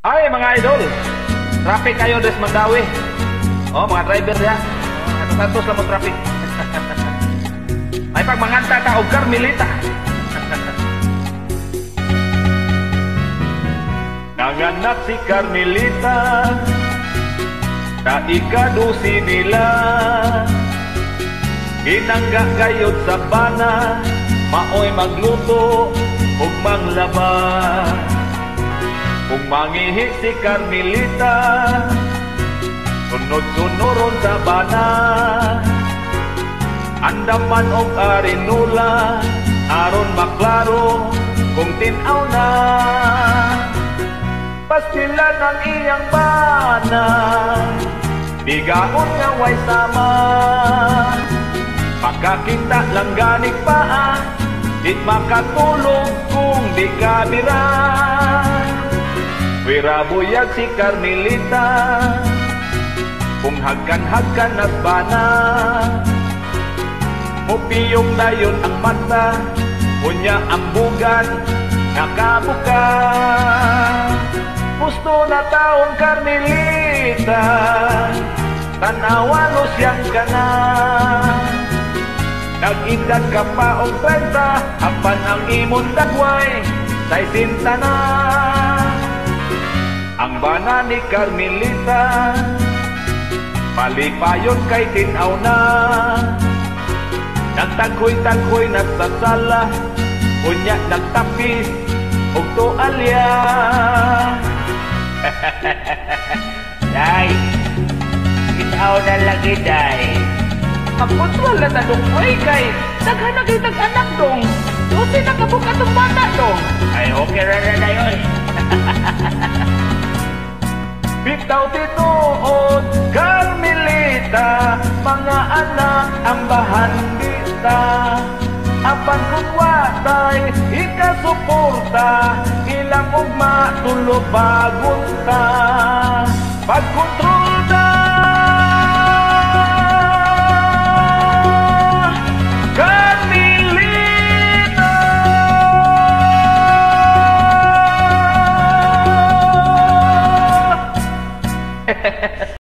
Ay mga idol, traffic kayo des Mandawi. Oh mga driver ya, atos-atos lang mo traffic. Ay pag manganta ka og Carmelita. Nanganak si Carmelita, sa ikadusi nila. Ginangga gayod sa bana, maoy magluto ug manglaba. Kung mangihi si Carmelita, sunod-sunuron sa bana. Andaman og arinula, aron maklaro kung tinaw na. Pastilan ang iyang bana, bigaon nga way sama. Makakita lang ganik paa, di makatulog kung di kabira. Wirabuyag si Carmelita, kung hagkan-hagkan at bana. Mupiyong dayon ang mata, unya ang bugan, nakabuka. Gusto na taon Carmelita, tanawan o siyang ka na. Nag-edad ka pa o 30, apan ang imong dagway, say sinta na. Ang bana ni Carmelita, palipayon kay tinaw na. Nagtaghoy-taghoy na sa sala, unya nagtapis og tualya. Day, tinaw na lagi, day. Kaputwal na tanong kay daghan na kay tag-anak dong. Doon nakabuka tong bata dong. Ay, okay na yun. Bitaw tinuod, Carmelita, mga anak ang bahandita. Apan kung watay, ikasuporta, ilang ugma tulo bagunta.